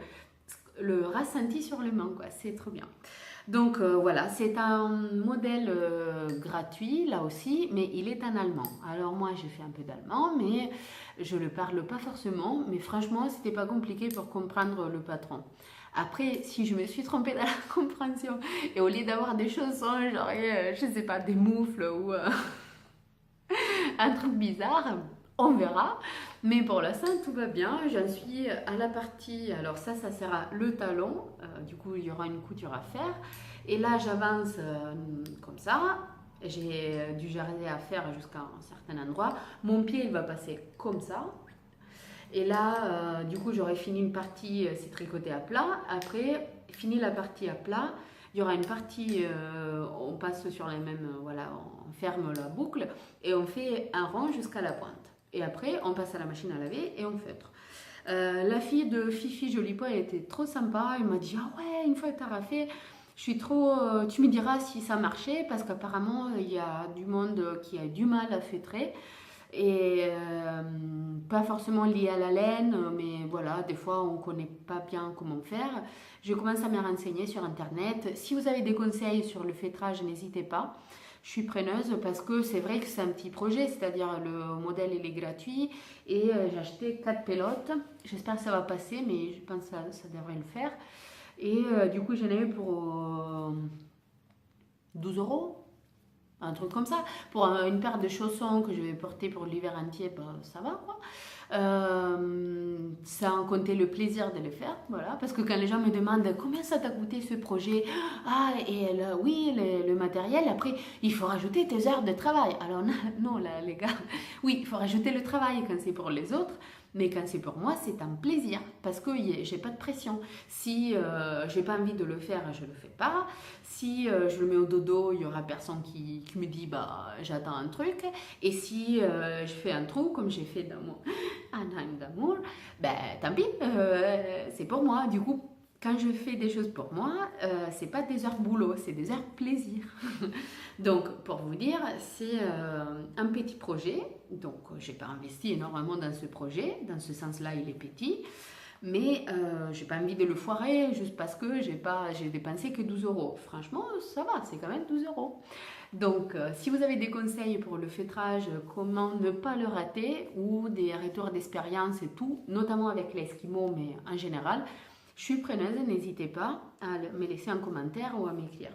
[SPEAKER 1] le ressenti sur les mains, quoi. C'est trop bien. Donc voilà, c'est un modèle gratuit là aussi, mais il est en allemand. Alors moi, j'ai fait un peu d'allemand, mais je ne le parle pas forcément. Mais franchement, c'était pas compliqué pour comprendre le patron. Après, si je me suis trompée dans la compréhension et au lieu d'avoir des chaussons, j'aurais, je sais pas, des moufles ou un truc bizarre, on verra. Mais pour l'instant, tout va bien. J'en suis à la partie, alors ça sera le talon. Du coup, il y aura une couture à faire. Et là, j'avance comme ça. J'ai du jersey à faire jusqu'à un certain endroit. Mon pied, il va passer comme ça. Et là, du coup, j'aurai fini une partie, c'est tricoté à plat. Après, fini la partie à plat, il y aura une partie, on passe sur les mêmes, voilà, on ferme la boucle et on fait un rond jusqu'à la pointe. Et après, on passe à la machine à laver et on feutre. La fille de Fifi Joli Pois, elle était trop sympa. Elle m'a dit, ah ouais, une fois que tu as fait, je suis trop, tu me diras si ça marchait parce qu'apparemment, il y a du monde qui a du mal à feutrer. Et pas forcément lié à la laine, mais voilà, des fois on ne connaît pas bien comment faire. Je commence à me renseigner sur internet. Si vous avez des conseils sur le feutrage, n'hésitez pas. Je suis preneuse parce que c'est vrai que c'est un petit projet, c'est-à-dire le modèle il est gratuit et j'ai acheté 4 pelotes. J'espère que ça va passer, mais je pense que ça devrait le faire. Et du coup j'en ai eu pour 12 euros. Un truc comme ça. Pour une paire de chaussons que je vais porter pour l'hiver entier, bah, ça va quoi. Sans compter le plaisir de le faire, voilà. Parce que quand les gens me demandent combien ça t'a coûté ce projet, ah, et là, oui, le matériel, après, il faut rajouter tes heures de travail. Alors non, là, les gars, oui, il faut rajouter le travail quand c'est pour les autres. Mais quand c'est pour moi, c'est un plaisir parce que j'ai pas de pression. Si j'ai pas envie de le faire, je le fais pas. Si je le mets au dodo, il y aura personne qui me dit bah j'attends un truc. Et si je fais un trou comme j'ai fait dans mon Anheim d'amour, ben tant pis, c'est pour moi. Du coup, quand je fais des choses pour moi, c'est pas des heures boulot, c'est des heures plaisir. Donc, pour vous dire, c'est un petit projet. Donc, j'ai pas investi énormément dans ce projet. Dans ce sens-là, il est petit. Mais j'ai pas envie de le foirer juste parce que j'ai dépensé que 12 euros. Franchement, ça va, c'est quand même 12 euros. Donc, si vous avez des conseils pour le feutrage, comment ne pas le rater, ou des retours d'expérience et tout, notamment avec l'Eskimo, mais en général, je suis preneuse, n'hésitez pas à me laisser un commentaire ou à m'écrire.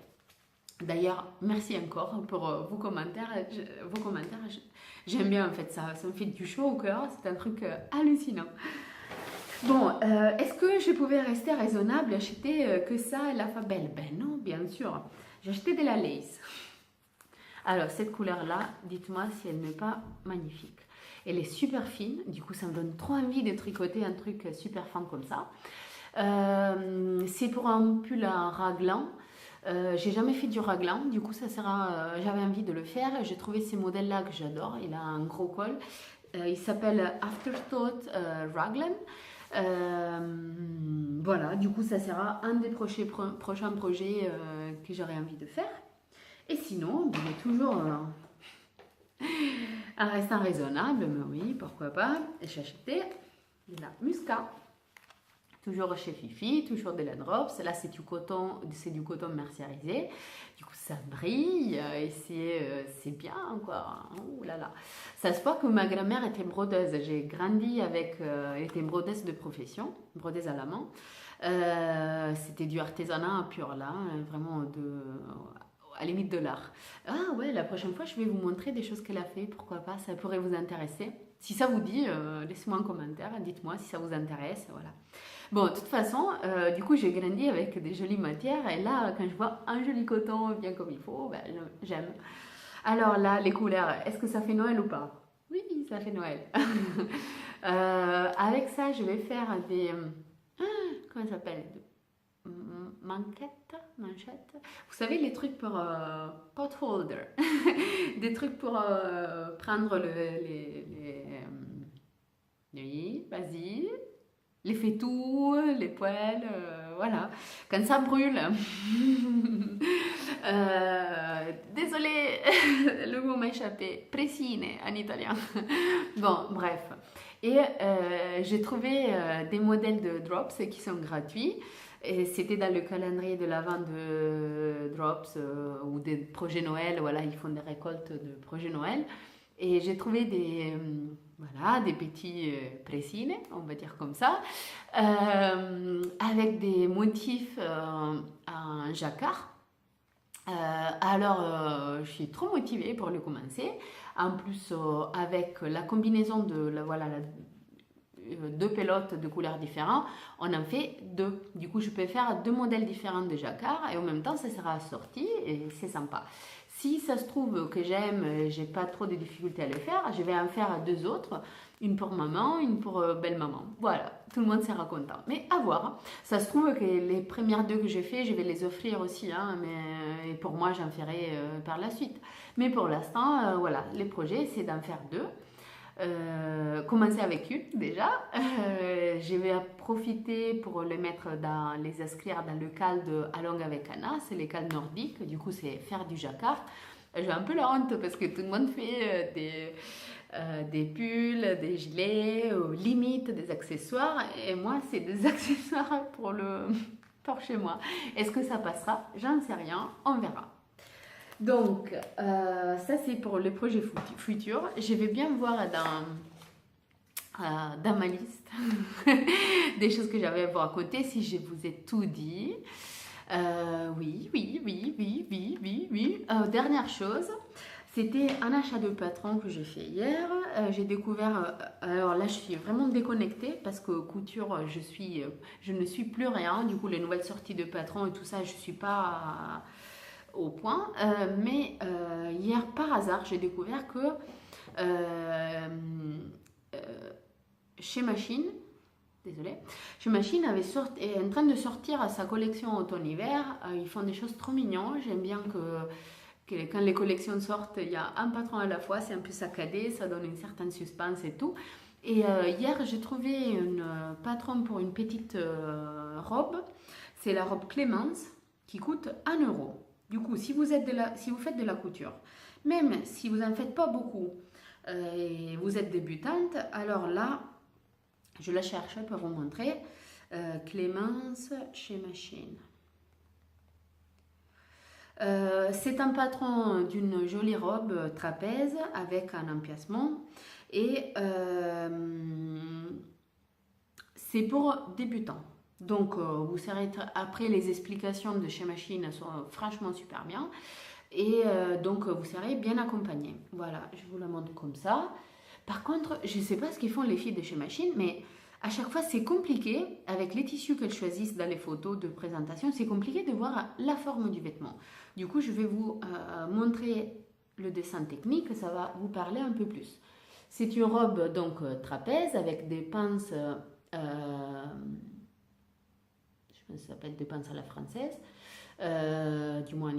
[SPEAKER 1] D'ailleurs, merci encore pour vos commentaires. J'aime bien en fait, ça me fait du chaud au cœur, c'est un truc hallucinant. Bon, est-ce que je pouvais rester raisonnable et acheter que ça et la Fabelle? Ben non, bien sûr. J'ai acheté de la lace. Alors, cette couleur-là, dites-moi si elle n'est pas magnifique. Elle est super fine, du coup ça me donne trop envie de tricoter un truc super fin comme ça. C'est pour un pull à raglan. J'ai jamais fait du raglan, du coup ça sera, j'avais envie de le faire. J'ai trouvé ces modèles là que j'adore, il a un gros col, il s'appelle Afterthought Raglan. Voilà, du coup ça sera un des prochains projets que j'aurais envie de faire. Et sinon, il est toujours en restant raisonnable, mais oui, pourquoi pas. J'ai acheté de la muscat. Toujours chez Fifi, toujours de la drops. Là, c'est du coton mercerisé. Du coup, ça brille et c'est bien, quoi. Oh là là. Ça se voit que ma grand-mère était brodeuse. J'ai grandi avec... elle était brodeuse de profession, brodeuse à la main. C'était du artisanat pur, là. Vraiment à la limite de l'art. Ah ouais, la prochaine fois, je vais vous montrer des choses qu'elle a fait. Pourquoi pas, ça pourrait vous intéresser. Si ça vous dit, laissez-moi un commentaire. Dites-moi si ça vous intéresse. Voilà. Bon, de toute façon, du coup, j'ai grandi avec des jolies matières. Et là, quand je vois un joli coton bien comme il faut, ben, j'aime. Alors là, les couleurs, est-ce que ça fait Noël ou pas? Oui, ça fait Noël. Avec ça, je vais faire des... comment ça s'appelle? Manchettes. Vous savez, les trucs pour pot holder. Des trucs pour prendre oui, vas-y. Les fétous, les poêles, voilà. Quand ça brûle. Désolée, le mot m'a échappé. Pressine en italien. Bon, bref. Et j'ai trouvé des modèles de drops qui sont gratuits. Et c'était dans le calendrier de l'avant de Drops ou des projets Noël. Voilà, ils font des récoltes de projets Noël. Et j'ai trouvé voilà, des petits pressines, on va dire comme ça, avec des motifs en jacquard. Alors, je suis trop motivée pour le commencer. En plus, avec la combinaison de voilà, deux pelotes de couleurs différentes, on en fait deux. Du coup, je peux faire deux modèles différents de jacquard et en même temps, ça sera assorti et c'est sympa. Si ça se trouve que j'ai pas trop de difficultés à le faire, je vais en faire deux autres. Une pour maman, une pour belle-maman. Voilà, tout le monde sera content. Mais à voir. Ça se trouve que les premières deux que j'ai fait, je vais les offrir aussi. Hein, mais pour moi, j'en ferai par la suite. Mais pour l'instant, voilà, les projets, c'est d'en faire deux. Commencer avec une déjà. Je vais profiter pour les inscrire dans le calde Along avec Anna, c'est les caldes nordiques, du coup c'est faire du jacquard. J'ai un peu la honte parce que tout le monde fait des pulls, des gilets, limite des accessoires et moi c'est des accessoires pour chez moi. Est-ce que ça passera? J'en sais rien, on verra. Donc, ça c'est pour le projet futur. Je vais bien voir dans ma liste des choses que j'avais à vous raconter si je vous ai tout dit. Oui. Dernière chose, c'était un achat de patron que j'ai fait hier. J'ai découvert, alors là je suis vraiment déconnectée parce que couture, je ne suis plus rien. Du coup, les nouvelles sorties de patron et tout ça, je ne suis pas au point. Mais hier, par hasard, j'ai découvert que chez Machine, chez Machine est en train de sortir sa collection automne-hiver. Ils font des choses trop mignonnes. J'aime bien que quand les collections sortent, il y a un patron à la fois. C'est un peu saccadé, ça donne une certaine suspense et tout. Et hier, j'ai trouvé un patron pour une petite robe. C'est la robe Clémence qui coûte 1 €. Du coup, si vous faites de la couture, même si vous n'en faites pas beaucoup et vous êtes débutante, alors là, je la cherche pour vous montrer. Clémence chez Machine. C'est un patron d'une jolie robe trapèze avec un empiècement et c'est pour débutants. Donc, vous serez après les explications de chez Machine sont franchement super bien. Et donc, vous serez bien accompagné. Voilà, je vous la montre comme ça. Par contre, je ne sais pas ce qu'ils font les filles de chez Machine, mais à chaque fois, c'est compliqué, avec les tissus qu'elles choisissent dans les photos de présentation, c'est compliqué de voir la forme du vêtement. Du coup, je vais vous montrer le dessin technique, ça va vous parler un peu plus. C'est une robe donc trapèze avec des pinces... ça s'appelle des pinces à la française, du moins,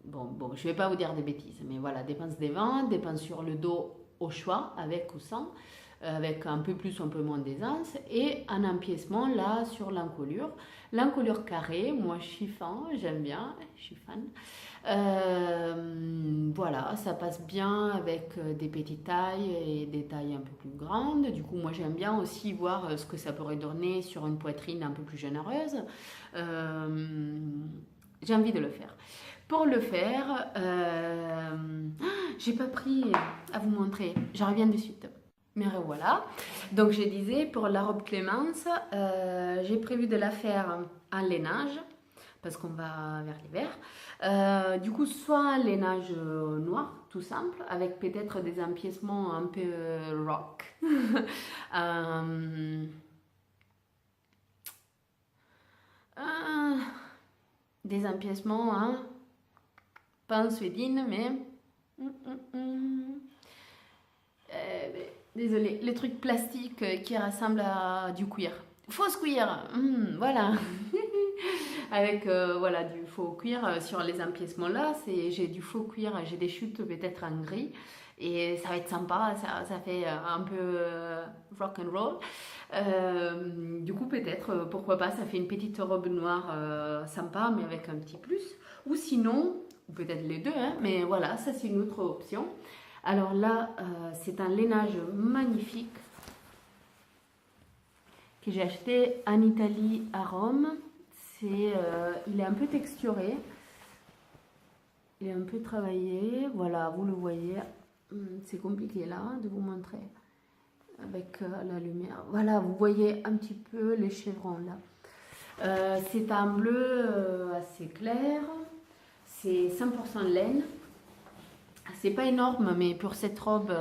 [SPEAKER 1] bon, je ne vais pas vous dire des bêtises, mais voilà, des pinces devant, des pinces sur le dos au choix, avec ou sans, avec un peu plus, un peu moins d'aisance, et un empiècement là sur l'encolure. L'encolure carrée, moi je suis fan, j'aime bien, je suis fan. Voilà, ça passe bien avec des petites tailles et des tailles un peu plus grandes. Du coup, moi j'aime bien aussi voir ce que ça pourrait donner sur une poitrine un peu plus généreuse. J'ai envie de le faire. Pour le faire, j'ai pas pris à vous montrer, je reviens de suite. Mais voilà, donc je disais pour la robe Clémence, j'ai prévu de la faire en lainage parce qu'on va vers l'hiver. Du coup, soit un lainage noir, tout simple, avec peut-être des empiècements un peu rock. Des empiècements, hein, pas en suédine, mais... désolée, les trucs plastiques qui ressemblent à du cuir. Fausse cuir, voilà. Avec voilà, du faux cuir sur les empiècements là, j'ai du faux cuir, j'ai des chutes peut-être en gris. Et ça va être sympa, ça fait un peu rock and roll. Du coup, peut-être, pourquoi pas, ça fait une petite robe noire sympa, mais avec un petit plus. Ou sinon, peut-être les deux, hein, mais voilà, ça c'est une autre option. Alors là, c'est un lainage magnifique que j'ai acheté en Italie, à Rome. Il est un peu texturé, il est un peu travaillé. Voilà, vous le voyez. C'est compliqué là de vous montrer avec la lumière. Voilà, vous voyez un petit peu les chevrons là. C'est un bleu assez clair. C'est 100% laine. C'est pas énorme, mais pour cette robe,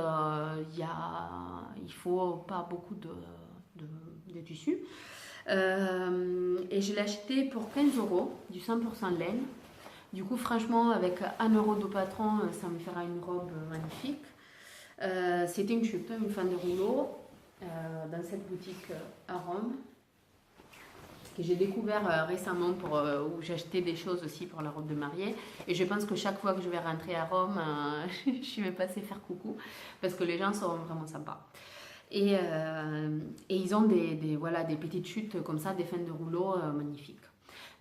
[SPEAKER 1] il faut pas beaucoup de tissu. Et je l'ai acheté pour 15 €, du 100% laine. Du coup, franchement, avec 1 € de patron, ça me fera une robe magnifique. C'était une chute, une fin de rouleau, dans cette boutique à Rome, que j'ai découvert récemment où j'achetais des choses aussi pour la robe de mariée. Et je pense que chaque fois que je vais rentrer à Rome, je vais passer faire coucou, parce que les gens sont vraiment sympas. Et ils ont voilà, des petites chutes comme ça, des fins de rouleau magnifiques.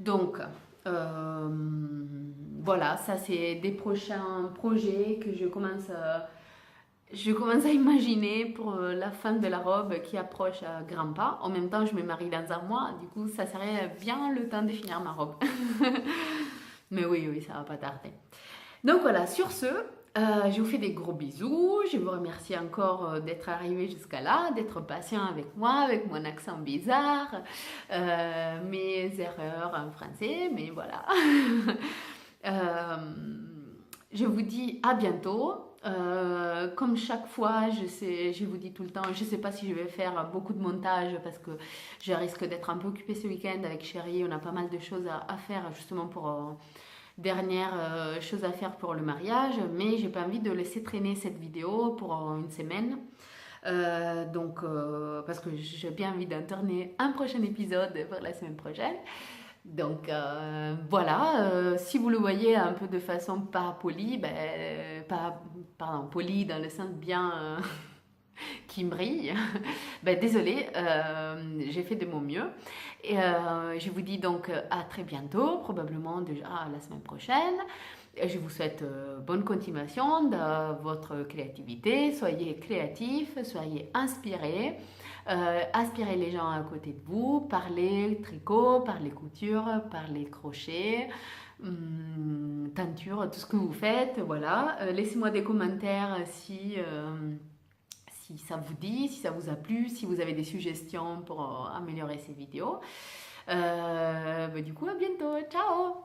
[SPEAKER 1] Donc, voilà, ça c'est des prochains projets que je commence à imaginer pour la fin de la robe qui approche à grands pas. En même temps, je me marie dans un mois, du coup, ça serait bien le temps de finir ma robe. Mais oui, ça va pas tarder. Donc voilà, sur ce, je vous fais des gros bisous. Je vous remercie encore d'être arrivé jusqu'à là, d'être patient avec moi, avec mon accent bizarre, mes erreurs en français, mais voilà. Je vous dis à bientôt. Comme chaque fois, je vous dis tout le temps, je ne sais pas si je vais faire beaucoup de montage parce que je risque d'être un peu occupée ce week-end avec chérie. On a pas mal de choses à faire justement pour dernière chose à faire pour le mariage, mais j'ai pas envie de laisser traîner cette vidéo pour une semaine. Parce que j'ai bien envie d'en tourner un prochain épisode pour la semaine prochaine. Donc voilà, si vous le voyez un peu de façon pas polie, polie dans le sens bien qui brille, désolée, j'ai fait de mon mieux. Et je vous dis donc à très bientôt, probablement déjà la semaine prochaine. Et je vous souhaite bonne continuation de votre créativité. Soyez créatifs, soyez inspirés. Inspirez les gens à côté de vous, parlez tricot, parlez couture, parlez crochet, teinture, tout ce que vous faites, voilà. Laissez-moi des commentaires si ça vous dit, si ça vous a plu, si vous avez des suggestions pour améliorer ces vidéos. Du coup, à bientôt, ciao!